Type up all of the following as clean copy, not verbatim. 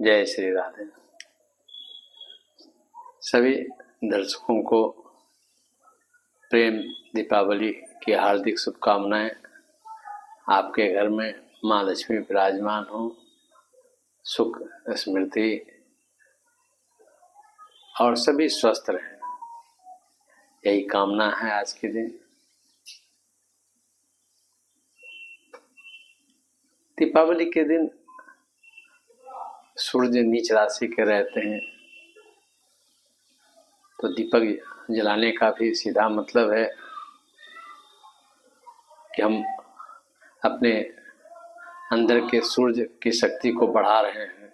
जय श्री राधे। सभी दर्शकों को प्रेम दीपावली की हार्दिक शुभकामनाएं। आपके घर में माँ लक्ष्मी विराजमान हो, सुख स्मृति और सभी स्वस्थ रहें, यही कामना है आज के दिन। दीपावली के दिन सूर्य नीच राशि के रहते हैं, तो दीपक जलाने का भी सीधा मतलब है कि हम अपने अंदर के सूर्य की शक्ति को बढ़ा रहे हैं,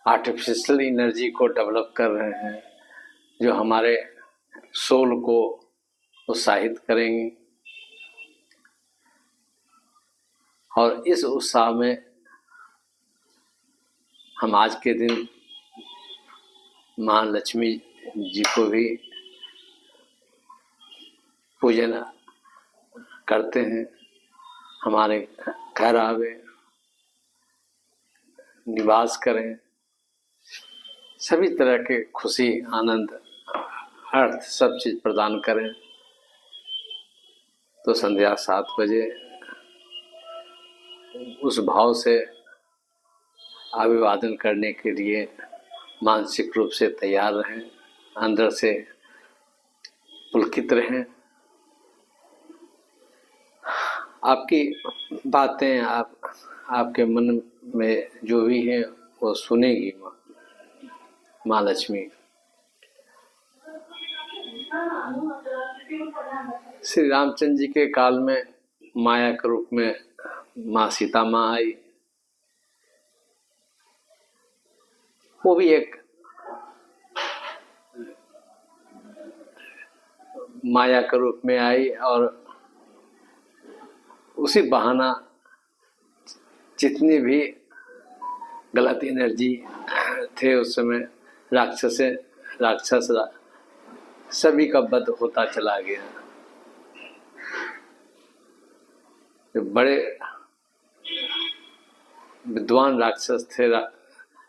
आर्टिफिशियल एनर्जी को डेवलप कर रहे हैं, जो हमारे सोल को उत्साहित करेंगी। और इस उत्साह में हम आज के दिन माँ लक्ष्मी जी को भी पूजन करते हैं। हमारे घर आवे, निवास करें, सभी तरह के खुशी आनंद अर्थ सब चीज प्रदान करें। तो संध्या 7 बजे उस भाव से अभिवादन करने के लिए मानसिक रूप से तैयार रहें, अंदर से पुलकित रहें। आपकी बातें आपके मन में जो भी है वो सुनेगी माँ लक्ष्मी। श्री रामचंद्र जी के काल में माया के रूप में माँ सीता माँ आई। वो भी एक माया के रूप में आई और उसी बहाना जितनी भी गलत एनर्जी थे उस समय राक्षस सभी का वध होता चला गया। जो बड़े विद्वान राक्षस थे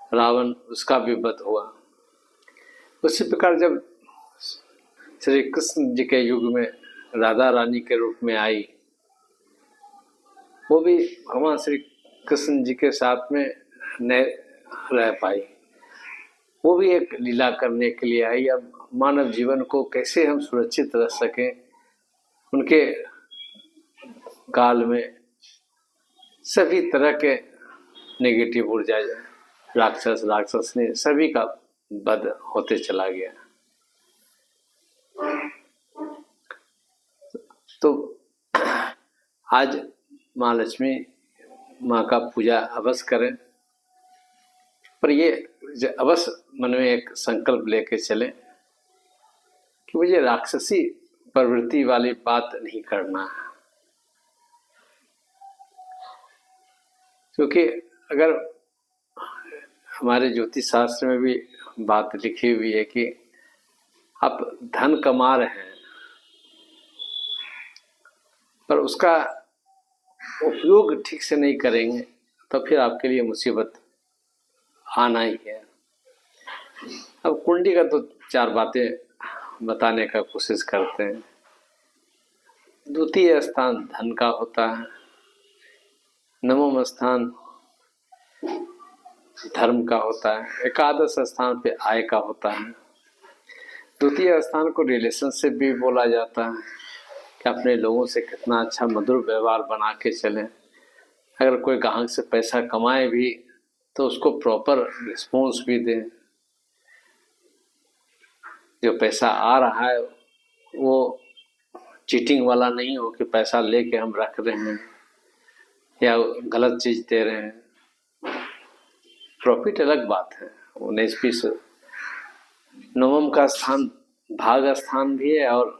रावण, उसका भी वध हुआ। उसी प्रकार जब श्री कृष्ण जी के युग में राधा रानी के रूप में आई, वो भी भगवान श्री कृष्ण जी के साथ में न रह पाई। वो भी एक लीला करने के लिए आई। अब मानव जीवन को कैसे हम सुरक्षित रख सकें, उनके काल में सभी तरह के नेगेटिव ऊर्जा राक्षस ने सभी का वध होते चला गया। तो आज माँ लक्ष्मी माँ का पूजा अवश्य करें, पर ये अवश्य मन में एक संकल्प लेके चलें कि मुझे राक्षसी प्रवृत्ति वाली बात नहीं करना है। क्योंकि अगर हमारे ज्योतिष शास्त्र में भी बात लिखी हुई है कि आप धन कमा रहे हैं पर उसका उपयोग ठीक से नहीं करेंगे तो फिर आपके लिए मुसीबत आना ही है। अब कुंडली का तो 4 बातें बताने का कोशिश करते हैं। द्वितीय स्थान धन का होता है, नवम स्थान धर्म का होता है, एकादश स्थान पे आय का होता है। द्वितीय स्थान को रिलेशनशिप भी बोला जाता है कि अपने लोगों से कितना अच्छा मधुर व्यवहार बना के चलें। अगर कोई ग्राहक से पैसा कमाए भी तो उसको प्रॉपर रिस्पॉन्स भी दें। जो पैसा आ रहा है वो चीटिंग वाला नहीं हो कि पैसा लेके हम रख रहे हैं या गलत चीज दे रहे हैं। प्रॉफिट अलग बात है। 19-20 नवम का स्थान भाग स्थान भी है और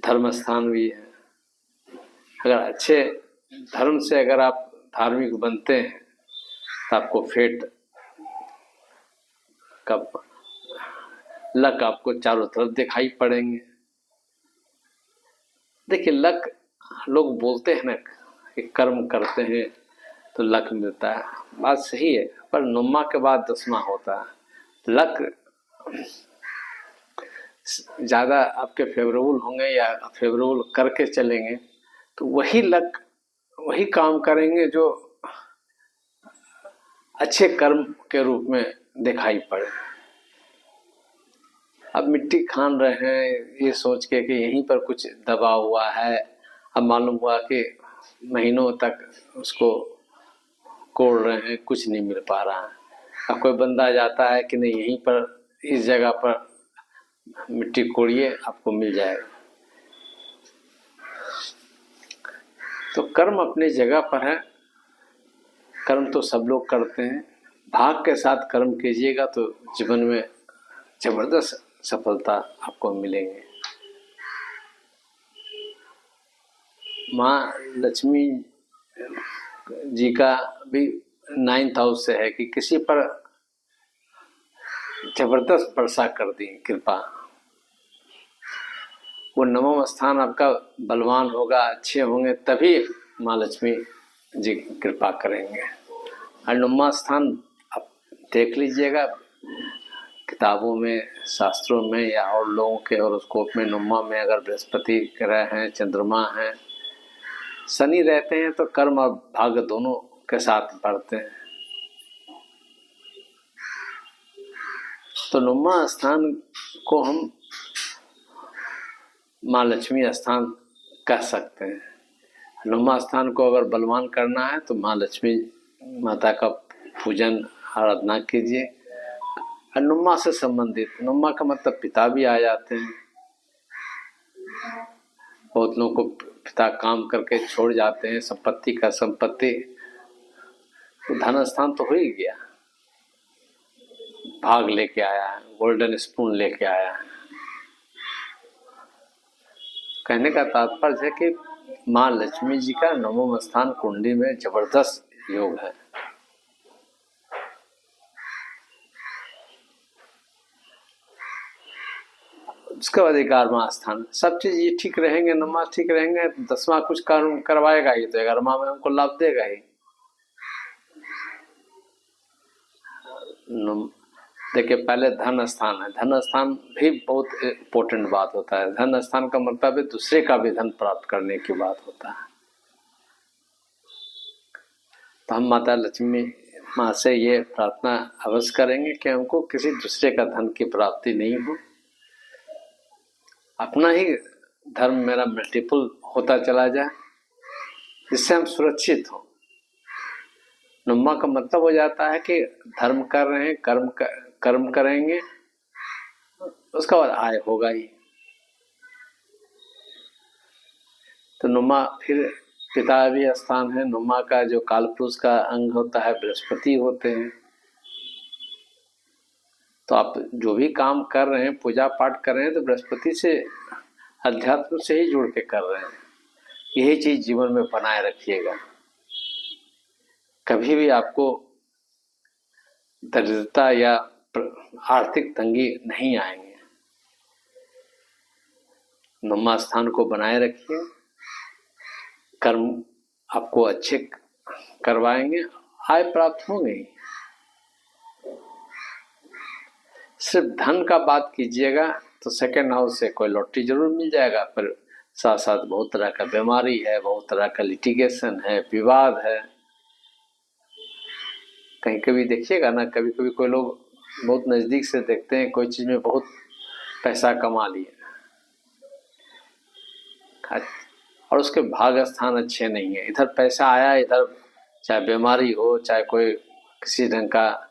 धर्म स्थान भी है। अगर अच्छे धर्म से अगर आप धार्मिक बनते हैं तो आपको फेट का लक आपको चारों तरफ दिखाई पड़ेंगे। देखिए, लक लोग बोलते हैं ना कि कर्म करते हैं तो लक मिलता है। बात सही है, पर नुम्मा के बाद 10वां होता है। लक ज़्यादा आपके फेवरेबल होंगे या फेवरेबल करके चलेंगे तो वही लक, वही काम करेंगे जो अच्छे कर्म के रूप में दिखाई पड़े। अब मिट्टी खान रहे हैं ये सोच के कि यहीं पर कुछ दबा हुआ है, अब मालूम हुआ कि महीनों तक उसको कोड़ रहे हैं, कुछ नहीं मिल पा रहा है। अब कोई बंदा जाता है कि नहीं यहीं पर इस जगह पर मिट्टी कोड़िए, आपको मिल जाएगा। तो कर्म अपनी जगह पर है, कर्म तो सब लोग करते हैं। भाग के साथ कर्म कीजिएगा तो जीवन में जबरदस्त सफलता आपको मिलेंगे। माँ लक्ष्मी जी का भी 9th हाउस से है कि किसी पर जबरदस्त वर्षा कर दी कृपा। वो 9वां स्थान आपका बलवान होगा, अच्छे होंगे, तभी माँ लक्ष्मी जी कृपा करेंगे। और 9वां स्थान आप देख लीजिएगा किताबों में, शास्त्रों में या और लोगों के हॉरोस्कोप में 9वां में अगर बृहस्पति ग्रह हैं, चंद्रमा हैं, शनि रहते हैं तो कर्म और भाग्य दोनों के साथ बढ़ते हैं। तो 9वां स्थान को हम माँ लक्ष्मी स्थान कह सकते हैं। 9वां स्थान को अगर बलवान करना है तो माँ लक्ष्मी माता का पूजन आराधना कीजिए। और 9वां से संबंधित, 9वां का मतलब पिता भी आ जाते हैं। बहुत लोगों को पिता काम करके छोड़ जाते हैं, संपत्ति का संपत्ति, तो धन स्थान तो हो ही गया, भाग लेके आया है, गोल्डन स्पून लेके आया है। कहने का तात्पर्य है कि माँ लक्ष्मी जी का 9वां स्थान कुंडली में जबरदस्त योग है। उसके बाद 11वां स्थान, सब चीज ये ठीक रहेंगे, 9वां ठीक रहेंगे, 10वां कुछ कर्म करवाएगा ही तो 11वां में हमको लाभ देगा ही। देखिए पहले धन स्थान है, धन स्थान भी बहुत इम्पोर्टेंट बात होता है। धन स्थान का मतलब है दूसरे का भी धन प्राप्त करने की बात होता है। तो हम माता लक्ष्मी माँ से ये प्रार्थना अवश्य करेंगे कि हमको किसी दूसरे का धन की प्राप्ति नहीं हो, अपना ही धर्म मेरा मल्टीपल होता चला जाए, जिससे हम सुरक्षित हों। 9वां का मतलब हो जाता है कि धर्म कर रहे हैं, कर्म करेंगे, उसका बाद आय होगा ही। तो 9वां फिर पिता भी स्थान है। 9वां का जो काल पुरुष का अंग होता है बृहस्पति होते हैं। तो आप जो भी काम कर रहे हैं, पूजा पाठ कर रहे हैं, तो बृहस्पति से, अध्यात्म से ही जुड़ के कर रहे हैं। यही चीज जीवन में बनाए रखिएगा, कभी भी आपको दरिद्रता या आर्थिक तंगी नहीं आएंगे। 9वां स्थान को बनाए रखिए, कर्म आपको अच्छे करवाएंगे, आय प्राप्त होंगे ही। सिर्फ धन का बात कीजिएगा तो 2nd हाउस से कोई लॉटरी जरूर मिल जाएगा, पर साथ साथ बहुत तरह का बीमारी है, बहुत तरह का लिटिगेशन है, विवाद है। कहीं कभी देखिएगा ना, कभी कभी कोई लोग बहुत नजदीक से देखते हैं, कोई चीज में बहुत पैसा कमा लिया और उसके भाग स्थान अच्छे नहीं है। इधर पैसा आया, इधर चाहे बीमारी हो, चाहे कोई किसी ढंग का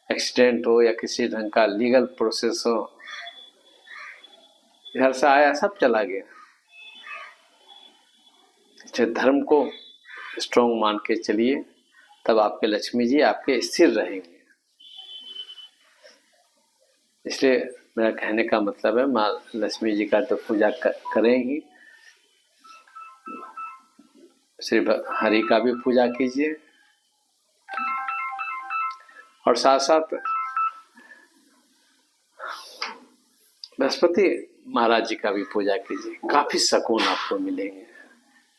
एक्सीडेंट हो या किसी ढंग का लीगल प्रोसेस हो, इधर से आया सब चला गया। धर्म को स्ट्रॉन्ग मान के चलिए, तब आपके लक्ष्मी जी आपके स्थिर रहेंगे। इसलिए मेरा कहने का मतलब है, माँ लक्ष्मी जी का तो पूजा करेंगी, श्री हरि का भी पूजा कीजिए और साथ साथ बृहस्पति महाराज जी का भी पूजा कीजिए। काफी सुकून आपको मिलेंगे,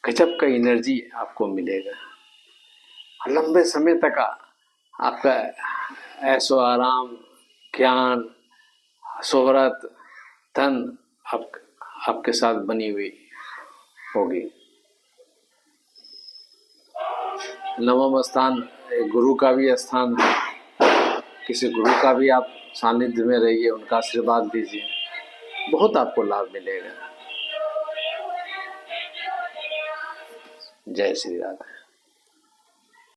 गजब का एनर्जी आपको मिलेगा। लंबे समय तक आपका ऐशो आराम, ज्ञान, शोहरत, धन आपके साथ बनी हुई होगी। नवम स्थान गुरु का भी स्थान है, किसी गुरु का भी आप सानिध्य में रहिए, उनका आशीर्वाद दीजिए, बहुत आपको लाभ मिलेगा। जय श्री राधे।